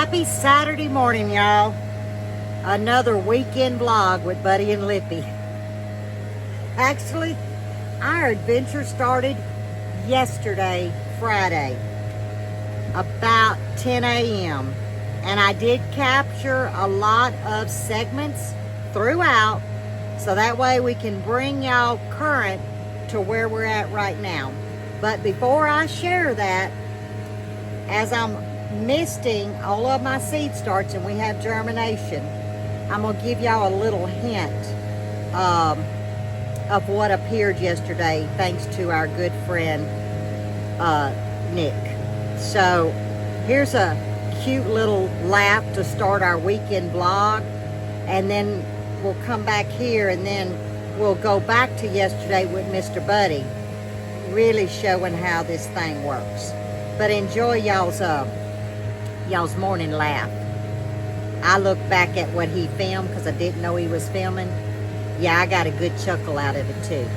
Happy Saturday morning, y'all. Another weekend vlog with Buddy and Lippy. Actually, our adventure started yesterday, Friday, about 10 a.m. And I did capture a lot of segments throughout, so that way we can bring y'all current to where we're at right now. But before I share that, as I'm misting all of my seed starts and we have germination, I'm gonna give y'all a little hint of what appeared yesterday, thanks to our good friend Nick. So here's a cute little laugh to start our weekend vlog, and then we'll come back here and then we'll go back to yesterday with Mr. Buddy, really showing how this thing works. But enjoy y'all's morning laugh. I look back at what he filmed because I didn't know he was filming. Yeah, I got a good chuckle out of it too.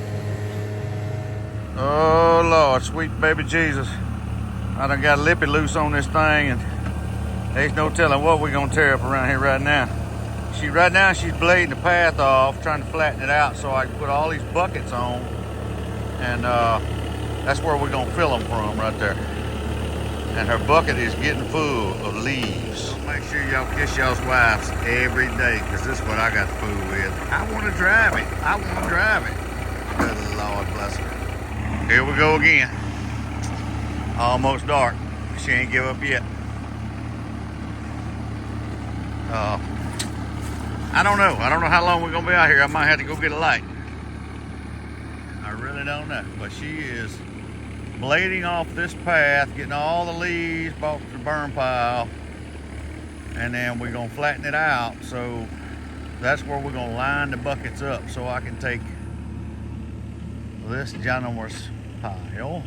Oh Lord, sweet baby Jesus. I done got Lippy loose on this thing, and there's no telling what we're gonna tear up around here right now. Right now she's blading the path off, trying to flatten it out so I can put all these buckets on, and that's where we're gonna fill them from, right there. And her bucket is getting full of leaves. So make sure y'all kiss y'all's wives every day, because this is what I got to fool with. I want to drive it. I want to drive it. Good Lord bless her. Here we go again. Almost dark. She ain't give up yet. I don't know. I don't know how long we're going to be out here. I might have to go get a light. I really don't know. But she is blading off this path, getting all the leaves off the burn pile, and then we're gonna flatten it out. So that's where we're gonna line the buckets up so I can take this ginormous pile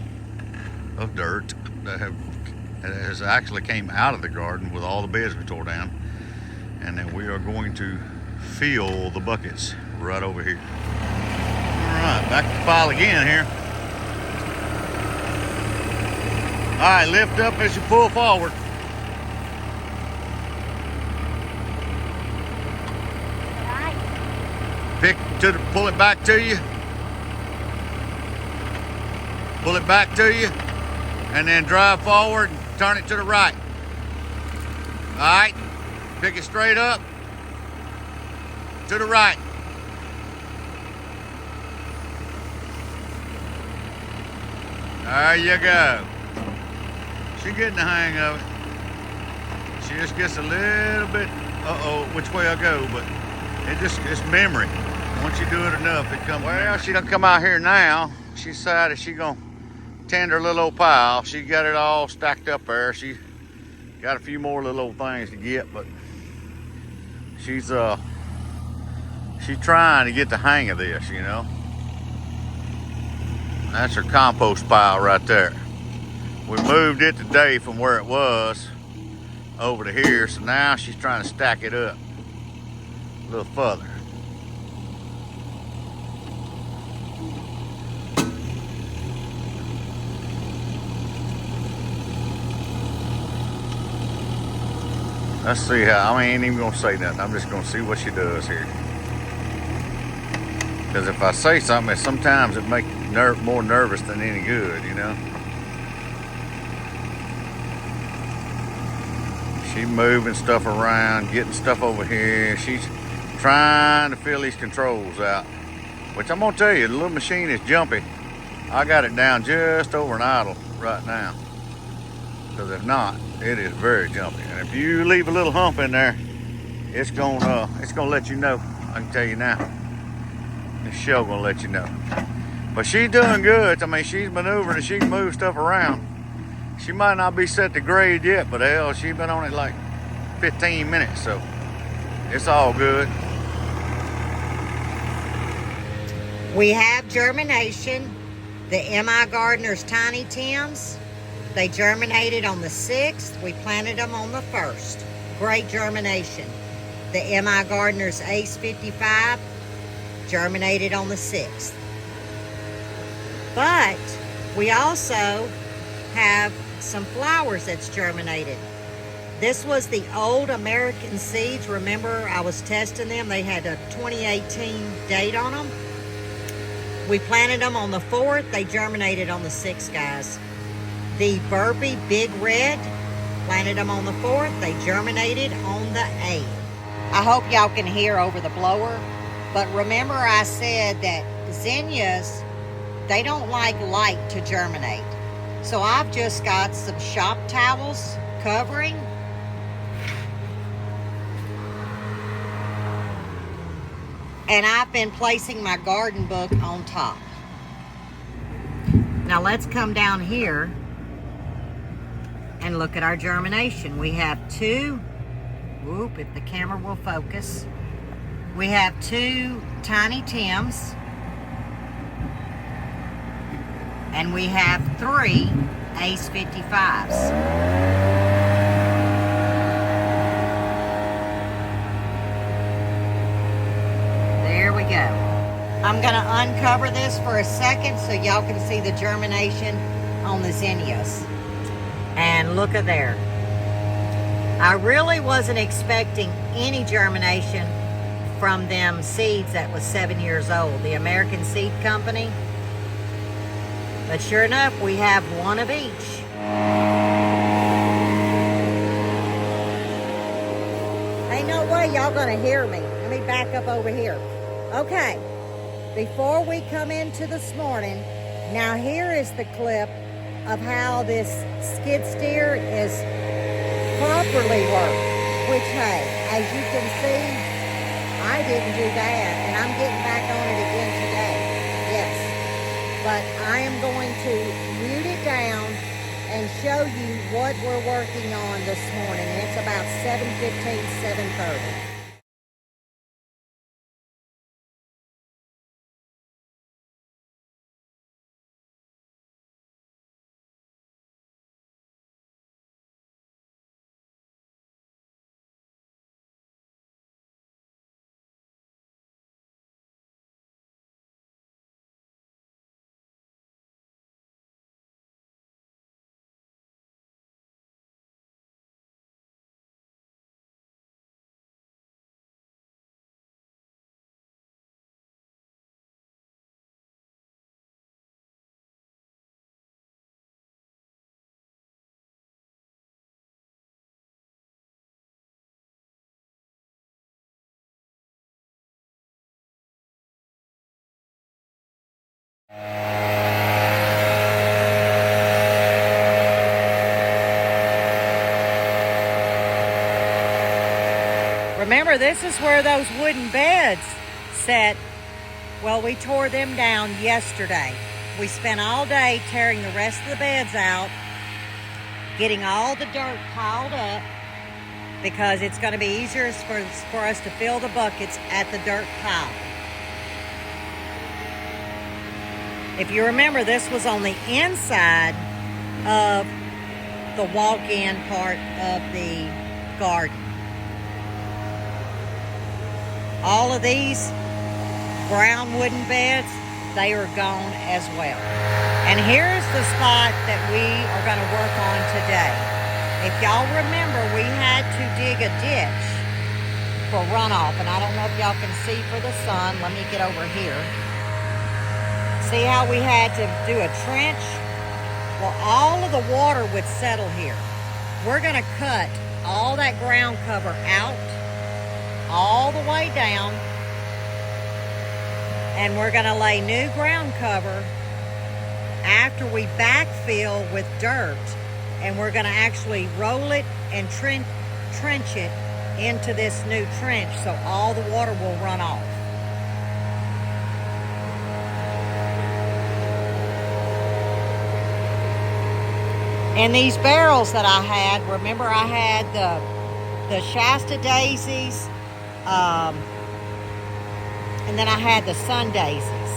of dirt that has actually came out of the garden with all the beds we tore down, and then we are going to fill the buckets right over here. All right, back to the pile again here. All right, lift up as you pull forward. Pull it back to you. Pull it back to you, and then drive forward and turn it to the right. All right, pick it straight up, to the right. There you go. She's getting the hang of it. She just gets a little bit, which way I go, but it's memory. Once you do it enough, it comes. Well, she done come out here now. She decided she gonna tend her little old pile. She got it all stacked up there. She got a few more little old things to get, but she's trying to get the hang of this, you know. That's her compost pile right there. We moved it today from where it was over to here, so now she's trying to stack it up a little further. Let's see how, I ain't even gonna say nothing. I'm just gonna see what she does here. Because if I say something, sometimes it makes me more nervous than any good, you know. She's moving stuff around, getting stuff over here. She's trying to fill these controls out, which I'm gonna tell you, the little machine is jumpy. I got it down just over an idle right now, because if not, it is very jumpy. And if you leave a little hump in there, it's gonna let you know. I can tell you now. This show gonna let you know. But she's doing good. I mean, she's maneuvering and she can move stuff around. She might not be set to grade yet, but hell, she's been on it like 15 minutes, so it's all good. We have germination. The MI Gardener's Tiny Tims, they germinated on the 6th. We planted them on the 1st. Great germination. The MI Gardener's Ace 55 germinated on the 6th. But we also have some flowers that's germinated. This was the old American seeds. Remember, I was testing them. They had a 2018 date on them. We planted them on the 4th. They germinated on the 6th, guys. The Burpee Big Red, planted them on the 4th. They germinated on the 8th. I hope y'all can hear over the blower. But remember I said that zinnias, they don't like light to germinate. So I've just got some shop towels covering. And I've been placing my garden book on top. Now let's come down here and look at our germination. We have two, whoop, if the camera will focus. We have two tiny Tims. And we have 3 Ace 55s. There we go. I'm gonna uncover this for a second so y'all can see the germination on the zinnias. And look at there. I really wasn't expecting any germination from them seeds that was 7 years old, the American Seed Company. But sure enough, we have one of each. Ain't no way y'all gonna hear me. Let me back up over here. Okay, before we come into this morning, now here is the clip of how this skid steer is properly worked. Which, hey, as you can see, I didn't do that, and I'm getting back on it again today. Yes. But I am going to mute it down and show you what we're working on this morning. And it's about 7:15, 7:30. Remember, this is where those wooden beds sat. Well, we tore them down yesterday. We spent all day tearing the rest of the beds out, getting all the dirt piled up, because it's going to be easier for us to fill the buckets at the dirt pile. If you remember, this was on the inside of the walk-in part of the garden. All of these brown wooden beds, they are gone as well. And here's the spot that we are going to work on today. If y'all remember, we had to dig a ditch for runoff, and I don't know if y'all can see for the sun. Let me get over here. See how we had to do a trench? Well, all of the water would settle here. We're going to cut all that ground cover out, all the way down, and we're going to lay new ground cover after we backfill with dirt, and we're going to actually roll it and trench it into this new trench so all the water will run off. And these barrels that I had, remember I had the Shasta daisies, and then I had the sun daisies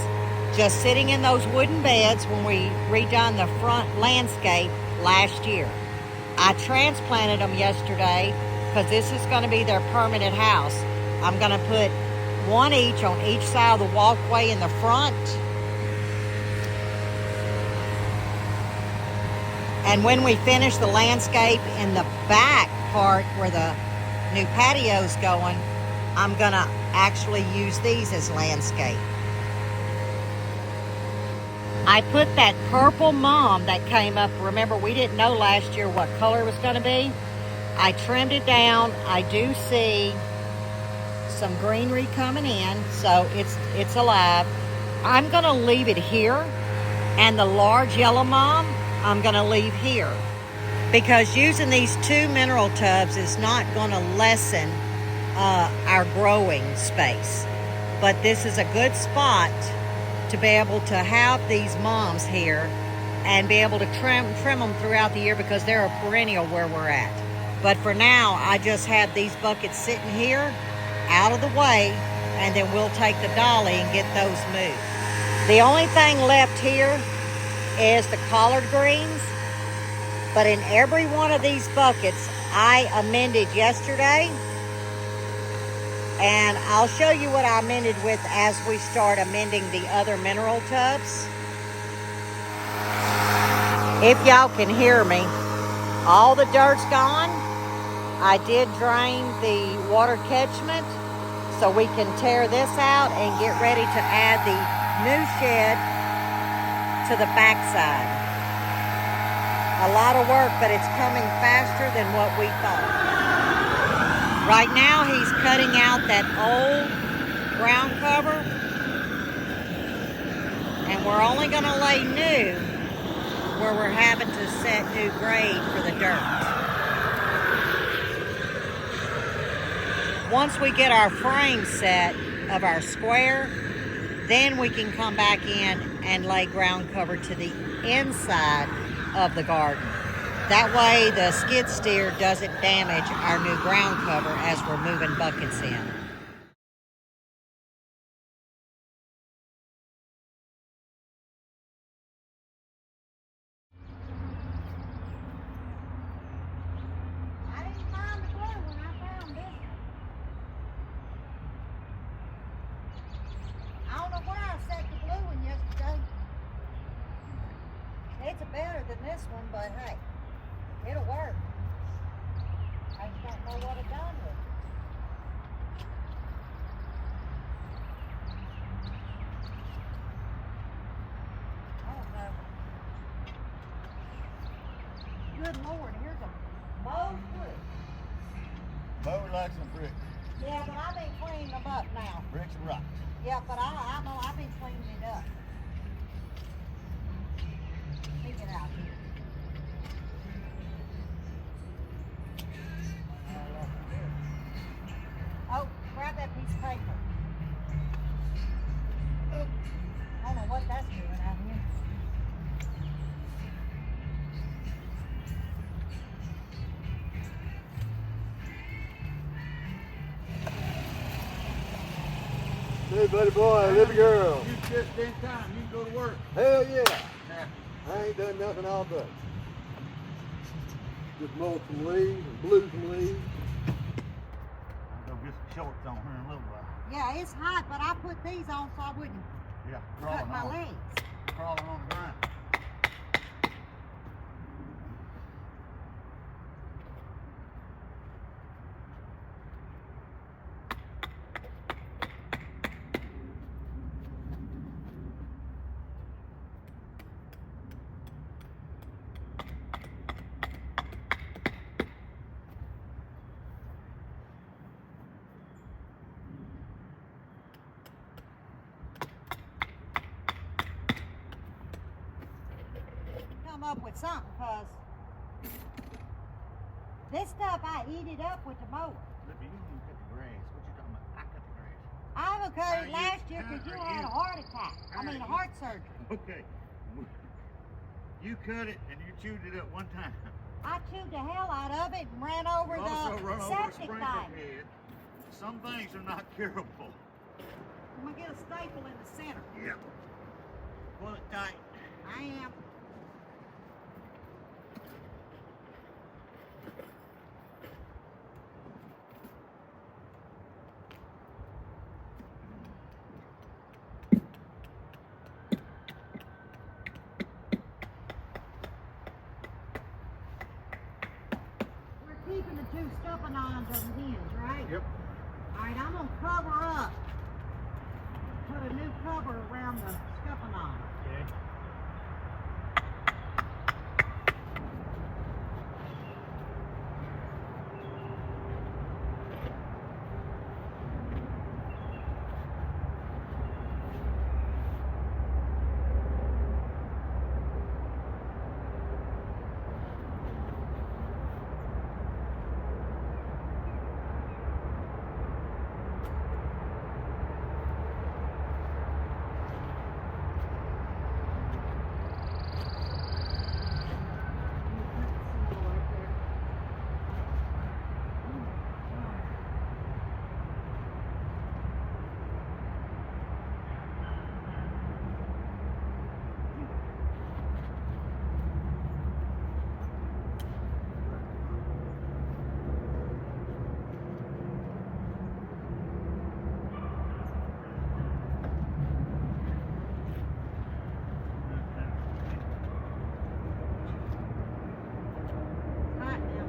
just sitting in those wooden beds when we redone the front landscape last year. I transplanted them yesterday because this is going to be their permanent house. I'm going to put one each on each side of the walkway in the front. And when we finish the landscape in the back part where the new patio's going, I'm gonna actually use these as landscape. I put that purple mom that came up. Remember, we didn't know last year what color it was gonna be. I trimmed it down. I do see some greenery coming in, so it's alive. I'm gonna leave it here, and the large yellow mom I'm gonna leave here, because using these 2 mineral tubs is not gonna lessen our growing space. But this is a good spot to be able to have these moms here and be able to trim them throughout the year, because they're a perennial where we're at. But for now, I just have these buckets sitting here out of the way, and then we'll take the dolly and get those moved. The only thing left here is the collard greens, but in every one of these buckets I amended yesterday, and I'll show you what I amended with as we start amending the other mineral tubs. If y'all can hear me, all the dirt's gone. I did drain the water catchment, so we can tear this out and get ready to add the new shed to the backside. A lot of work, but it's coming faster than what we thought. Right now, he's cutting out that old ground cover, and we're only gonna lay new where we're having to set new grade for the dirt. Once we get our frame set of our square, then we can come back in and lay ground cover to the inside of the garden. That way the skid steer doesn't damage our new ground cover as we're moving buckets in. I didn't find the glue when I found this. I don't know where I set the blue one yesterday. It's better than this one, but hey, it'll work. I just don't know what I've done with it. I don't know. Good Lord, here's a mowed brick. Bo likes some bricks. Yeah, but I've been cleaning them up now. Bricks and rocks. Yeah, but I know I've been cleaning it up. Let me get out here. Oh, grab that piece of paper. Oh, I don't know what that's doing out here. Hey, buddy boy, Lippy girl. You just in time. You can go to work. Hell yeah. I ain't done nothing all day. Just mowed some leaves and blew some leaves. I'll go get some shorts on here in a little while. Yeah, it's hot, but I put these on so I wouldn't Yeah, cut my legs. Crawling on the ground. Come up with something, cause this stuff I eat it up with the mower. Lippy, you didn't cut the grass. What you talking about? I cut the grass. I haven't cut it you- last year because you how had a you- heart attack. I mean, a heart surgery. Okay. You cut it and you chewed it up one time. I chewed the hell out of it and ran over You also the run over a septic sprinkler pipe. head. Some things are not curable. I'm gonna get a staple in the center. Yeah. Pull it tight. I am. We're keeping the do stuffing on the hinge, right? Yep. All right, I'm gonna cover up. Put a new cover around the stuffing on. Okay. Hot now.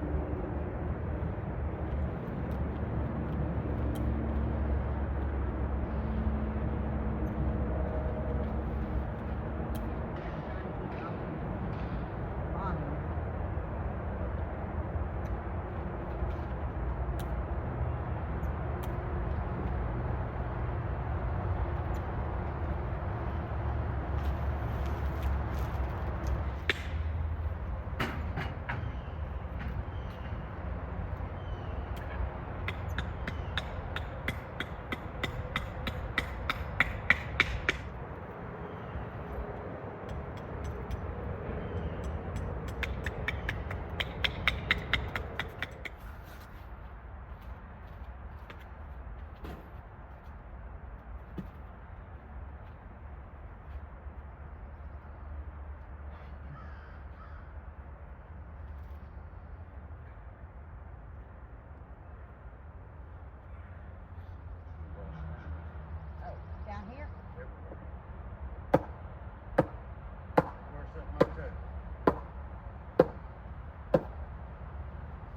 Oh, down here?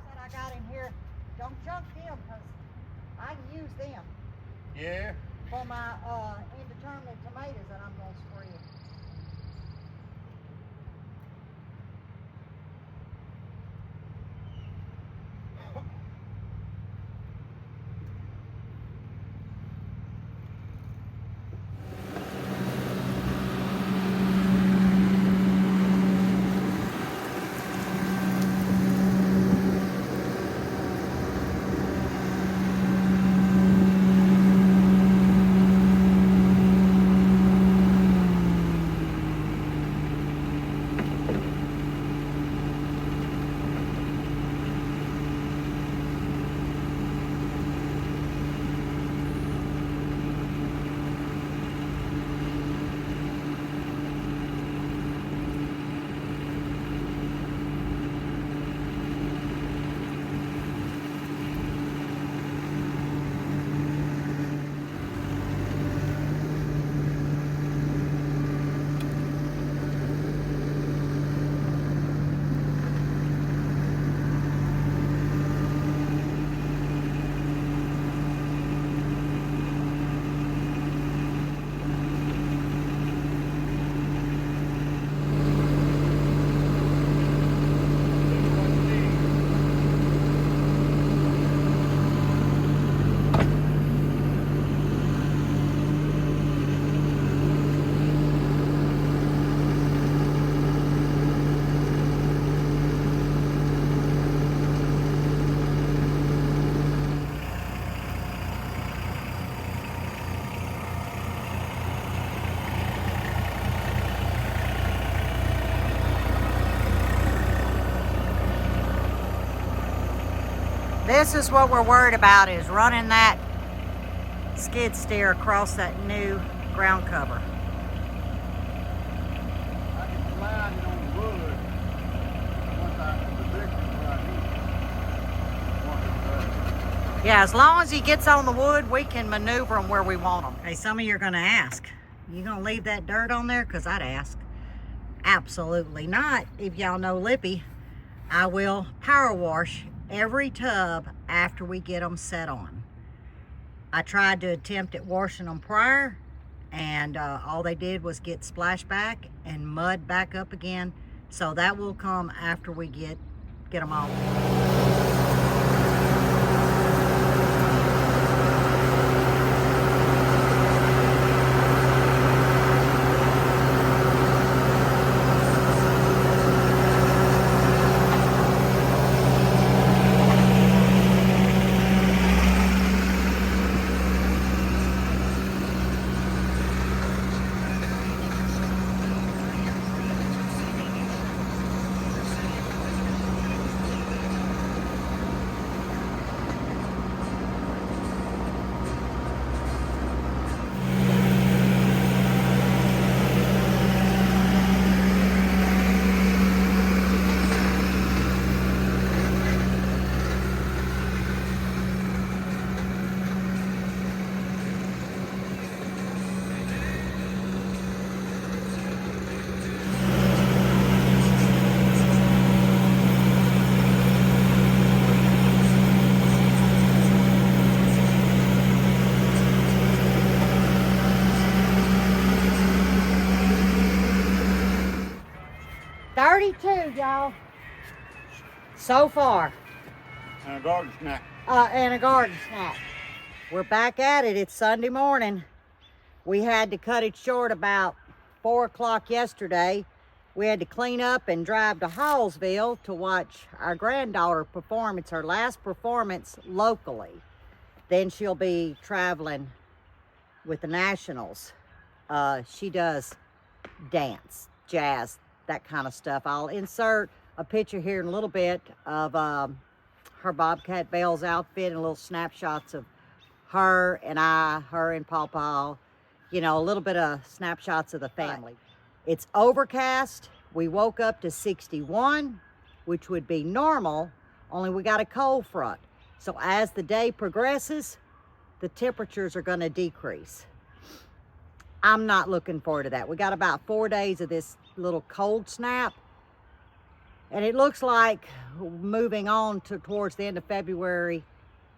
Said I got in here. Don't junk them, cause I can use them Yeah. for my indeterminate tomatoes that I'm gonna spread. This is what we're worried about, is running that skid steer across that new ground cover. I can slide it on the wood once I position where I need it. Yeah, as long as he gets on the wood, we can maneuver them where we want them. Hey, some of you are gonna ask, you gonna leave that dirt on there? Cause I'd ask. Absolutely not. If y'all know Lippy, I will power wash every tub after we get them set on. I tried to attempt at washing them prior, and all they did was get splashed back and mud back up again. So that will come after we get them all. 32, y'all, so far. And a garden snack. And a garden snack. We're back at it. It's Sunday morning. We had to cut it short about 4 o'clock yesterday. We had to clean up and drive to Hallsville to watch our granddaughter perform. It's her last performance locally. Then she'll be traveling with the Nationals. She does dance, jazz, that kind of stuff. I'll insert a picture here in a little bit of her Bobcat Bell's outfit and little snapshots of her and her and Pawpaw. You know, a little bit of snapshots of the family. It's overcast. We woke up to 61, which would be normal, only we got a cold front. So as the day progresses, the temperatures are going to decrease. I'm not looking forward to that. We got about 4 days of this little cold snap, and it looks like moving on towards the end of February,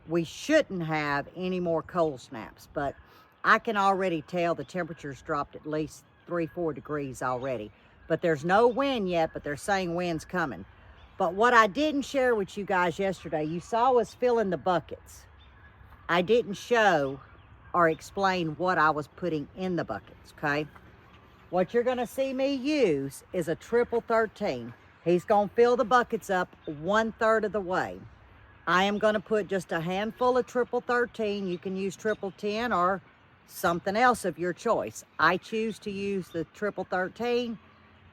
we shouldn't have any more cold snaps, but I can already tell the temperatures dropped at least 3-4 degrees already. But there's no wind yet, but they're saying wind's coming. But what I didn't share with you guys yesterday, you saw us filling the buckets. I didn't show or explain what I was putting in the buckets, okay? What you're gonna see me use is a triple 13. He's gonna fill the buckets up 1/3 of the way. I am gonna put just a handful of triple 13. You can use triple 10 or something else of your choice. I choose to use the triple 13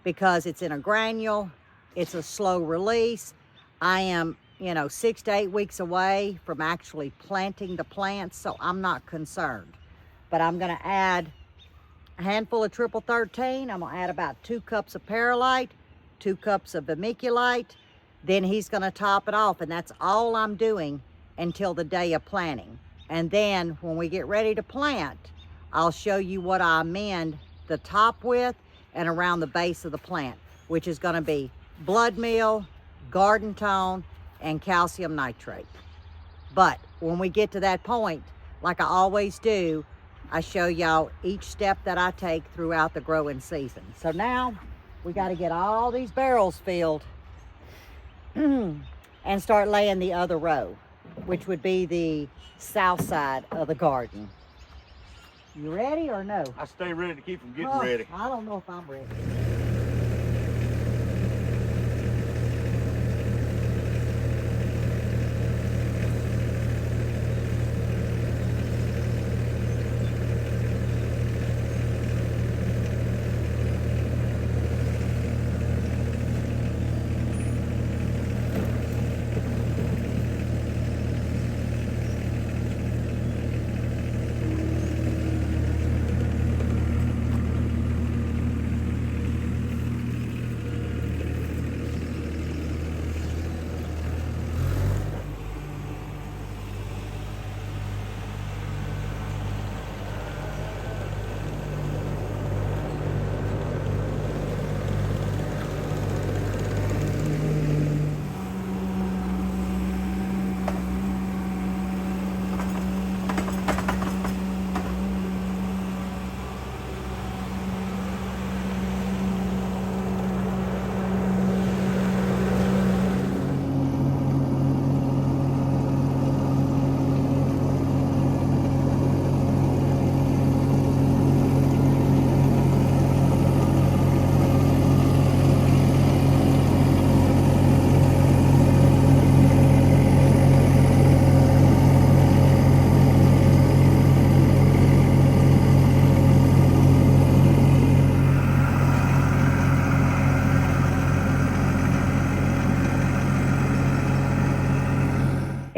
because it's in a granule. It's a slow release. I am, 6 to 8 weeks away from actually planting the plants, so I'm not concerned. But I'm gonna add a handful of triple 13. I'm gonna add about 2 cups of perlite, 2 cups of vermiculite. Then he's gonna top it off, and that's all I'm doing until the day of planting. And then when we get ready to plant, I'll show you what I amend the top with and around the base of the plant, which is gonna be blood meal, garden tone, and calcium nitrate. But when we get to that point, like I always do, I show y'all each step that I take throughout the growing season. So now we got to get all these barrels filled and start laying the other row, which would be the south side of the garden. You ready or no? I stay ready to keep them getting ready. I don't know if I'm ready.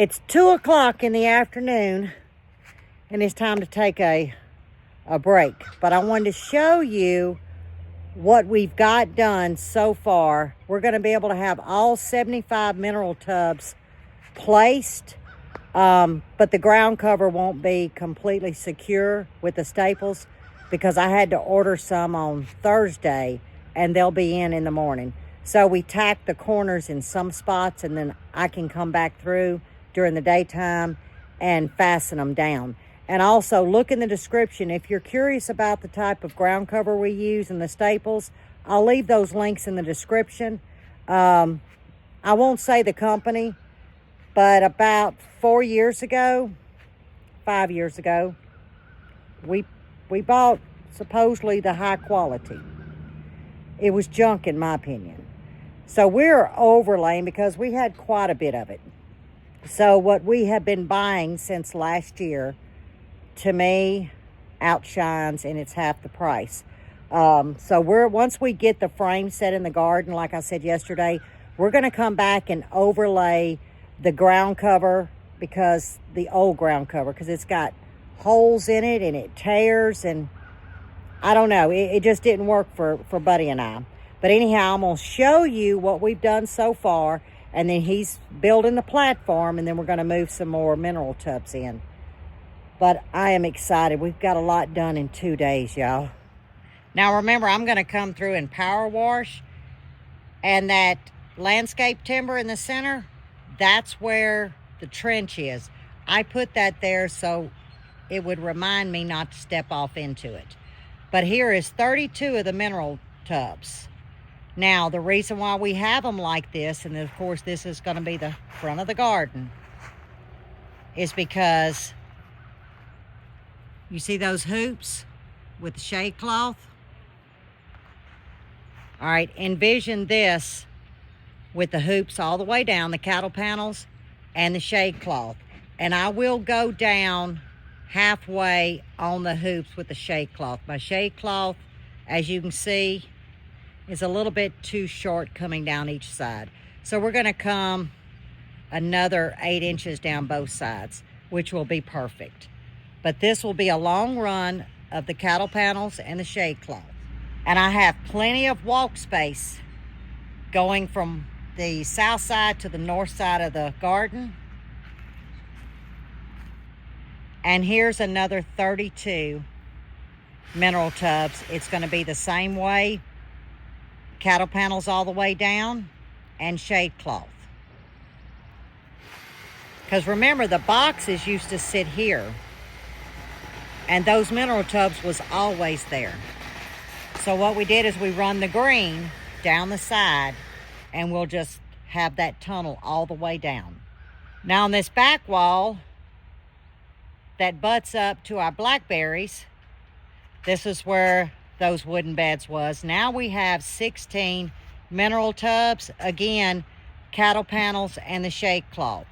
It's 2 o'clock in the afternoon, and it's time to take a break. But I wanted to show you what we've got done so far. We're going to be able to have all 75 mineral tubs placed, but the ground cover won't be completely secure with the staples because I had to order some on Thursday, and they'll be in the morning. So we tacked the corners in some spots, and then I can come back through during the daytime and fasten them down. And also look in the description if you're curious about the type of ground cover we use and the staples. I'll leave those links in the description. I won't say the company, but about 5 years ago, we bought supposedly the high quality. It was junk in my opinion. So we're overlaying because we had quite a bit of it. So what we have been buying since last year, to me, outshines, and it's half the price. So once we get the frame set in the garden, like I said yesterday, we're going to come back and overlay the ground cover, because the old ground cover, because it's got holes in it and it tears, and I don't know, it just didn't work for Buddy and I. But anyhow, I'm going to show you what we've done so far, and then he's building the platform, and then we're going to move some more mineral tubs in. But I am excited. We've got a lot done in 2 days, y'all. Now remember, I'm going to come through and power wash, and that landscape timber in the center, that's where the trench is. I put that there so it would remind me not to step off into it. But here is 32 of the mineral tubs. Now, the reason why we have them like this, and of course this is going to be the front of the garden, is because you see those hoops with the shade cloth? All right, envision this with the hoops all the way down, the cattle panels, and the shade cloth. And I will go down halfway on the hoops with the shade cloth. My shade cloth, as you can see, is a little bit too short coming down each side. So we're going to come another 8 inches down both sides, which will be perfect. But this will be a long run of the cattle panels and the shade cloth. And I have plenty of walk space going from the south side to the north side of the garden. And here's another 32 mineral tubs. It's going to be the same way. Cattle panels all the way down and shade cloth. Because remember, the boxes used to sit here, and those mineral tubs was always there. So what we did is we run the green down the side, and we'll just have that tunnel all the way down. Now on this back wall that butts up to our blackberries, this is where those wooden beds was. Now we have 16 mineral tubs, again, cattle panels and the shade cloth.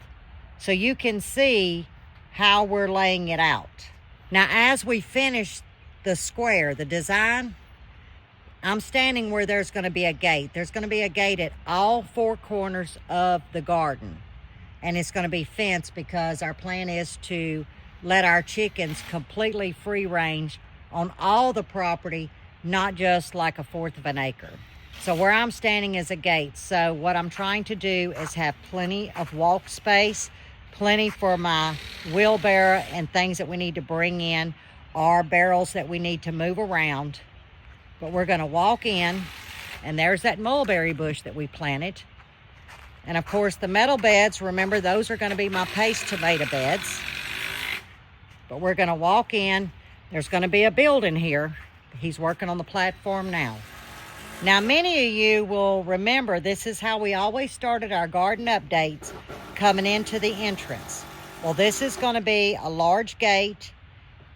So you can see how we're laying it out. Now as we finish the square, the design, I'm standing where there's going to be a gate. There's going to be a gate at all 4 corners of the garden. And it's going to be fenced because our plan is to let our chickens completely free range on all the property, not just like 1/4 of an acre. So where I'm standing is a gate. So what I'm trying to do is have plenty of walk space, plenty for my wheelbarrow and things that we need to bring in, or barrels that we need to move around. But we're going to walk in, and there's that mulberry bush that we planted. And of course the metal beds, remember those are going to be my paste tomato beds. But we're going to walk in. There's going to be a building here. He's working on the platform now. Now, many of you will remember this is how we always started our garden updates, coming into the entrance. Well, this is going to be a large gate,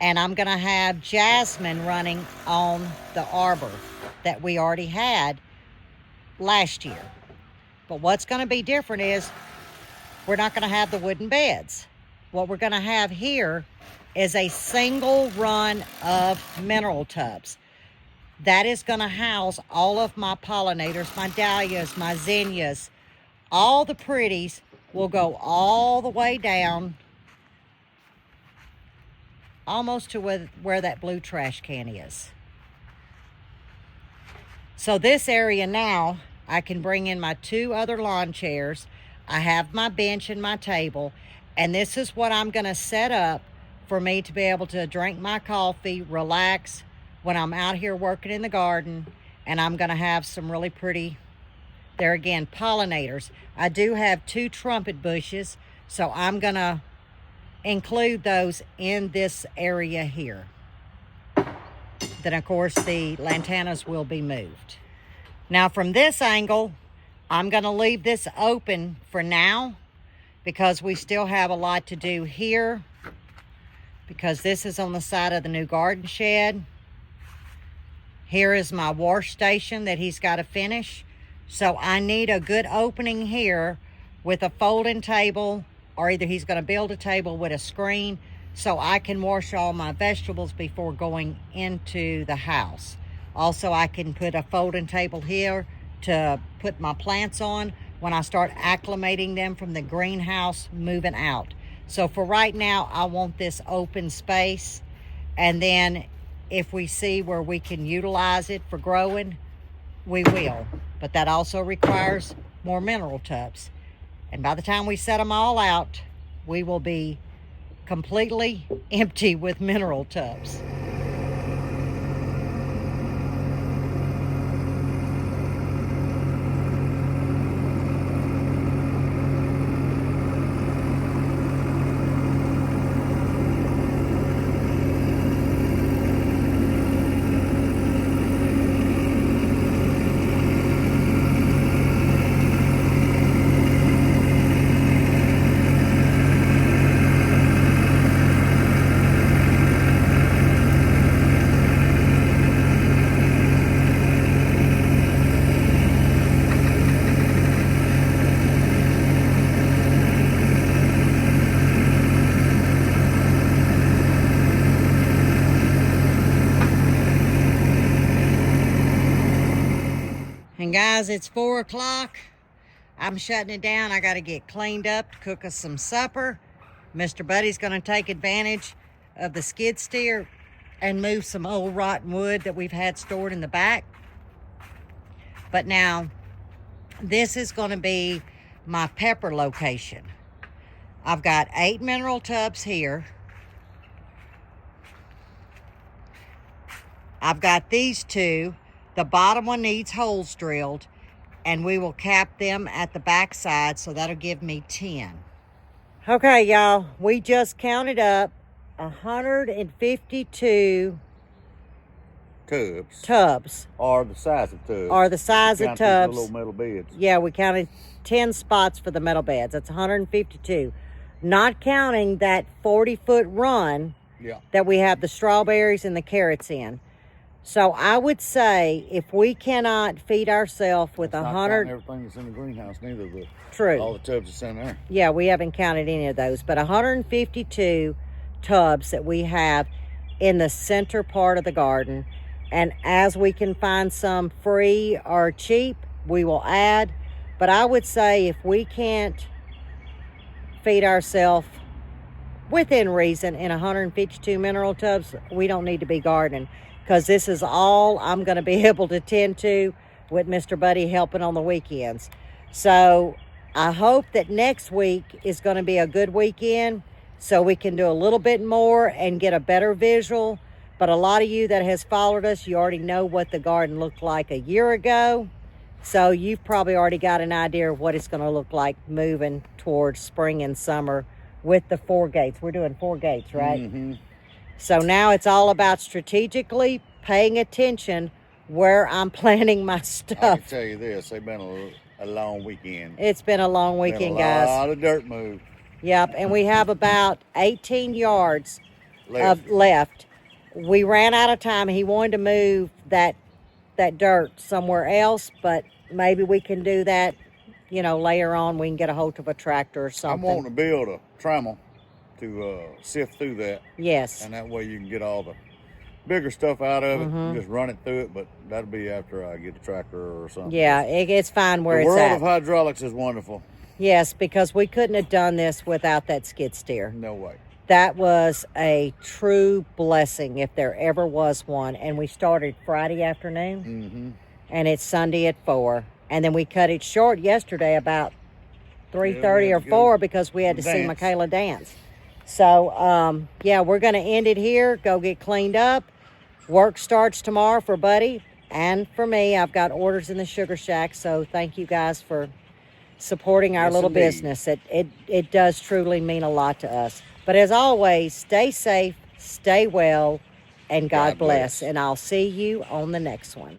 and I'm going to have jasmine running on the arbor that we already had last year. But what's going to be different is we're not going to have the wooden beds. What we're going to have here is a single run of mineral tubs. That is going to house all of my pollinators, my dahlias, my zinnias, all the pretties will go all the way down almost to where that blue trash can is. So this area now, I can bring in my 2 other lawn chairs. I have my bench and my table, and this is what I'm gonna set up for me to be able to drink my coffee, relax when I'm out here working in the garden, and I'm gonna have some really pretty, there again, pollinators. I do have 2 trumpet bushes, so I'm gonna include those in this area here. Then of course the lantanas will be moved. Now from this angle, I'm gonna leave this open for now because we still have a lot to do here, because this is on the side of the new garden shed. Here is my wash station that he's got to finish. So I need a good opening here with a folding table, or either he's going to build a table with a screen so I can wash all my vegetables before going into the house. Also, I can put a folding table here to put my plants on when I start acclimating them from the greenhouse moving out. So for right now, I want this open space, and then if we see where we can utilize it for growing, we will. But that also requires more mineral tubs. And by the time we set them all out, we will be completely empty with mineral tubs. And guys, it's 4 o'clock. I'm shutting it down. I got to get cleaned up to cook us some supper. Mr. Buddy's going to take advantage of the skid steer and move some old rotten wood that we've had stored in the back. But now, this is going to be my pepper location. I've got 8 mineral tubs here. I've got these 2. The bottom one needs holes drilled, and we will cap them at the back side, so that'll give me 10. Okay, y'all, we just counted up 152 tubs. Or the size of tubs. Or the size of Count tubs. these little metal beds. Yeah, we counted 10 spots for the metal beds. That's 152. Not counting that 40-foot run that we have the strawberries and the carrots in. So I would say if we cannot feed ourselves with 100... everything that's in the greenhouse, neither the... True. All the tubs that's in there. Yeah, we haven't counted any of those. But 152 tubs that we have in the center part of the garden. And as we can find some free or cheap, we will add. But I would say if we can't feed ourselves within reason in 152 mineral tubs, we don't need to be gardening. Because this is all I'm going to be able to tend to with Mr. Buddy helping on the weekends. So I hope that next week is going to be a good weekend so we can do a little bit more and get a better visual. But a lot of you that has followed us, you already know what the garden looked like a year ago. So you've probably already got an idea of what it's going to look like moving towards spring and summer with the 4 gates. We're doing 4 gates, right? Mm-hmm. So now it's all about strategically paying attention where I'm planting my stuff. I can tell you this, it's been a long weekend. It's been a long weekend, guys. A lot of dirt moved. Yep, and we have about 18 yards Left. left. We ran out of time. He wanted to move that dirt somewhere else, but maybe we can do that, you know, later on. We can get a hold of a tractor or something. I'm wanting to build a trammel to sift through that. Yes. And that way you can get all the bigger stuff out of it. Mm-hmm. Just run it through it, but that'll be after I get the tractor or something. Yeah, it's fine where it's at. The world at. of hydraulics is wonderful. Yes, because we couldn't have done this without that skid steer. No way. That was a true blessing if there ever was one. And we started Friday afternoon, Mm-hmm. and it's Sunday at 4. And then we cut it short yesterday about 3:30 or 4 because we had to see Michaela dance. So, yeah, we're going to end it here, go get cleaned up. Work starts tomorrow for Buddy and for me. I've got orders in the Sugar Shack, so thank you guys for supporting our little business. It does truly mean a lot to us. But as always, stay safe, stay well, and God bless. And I'll see you on the next one.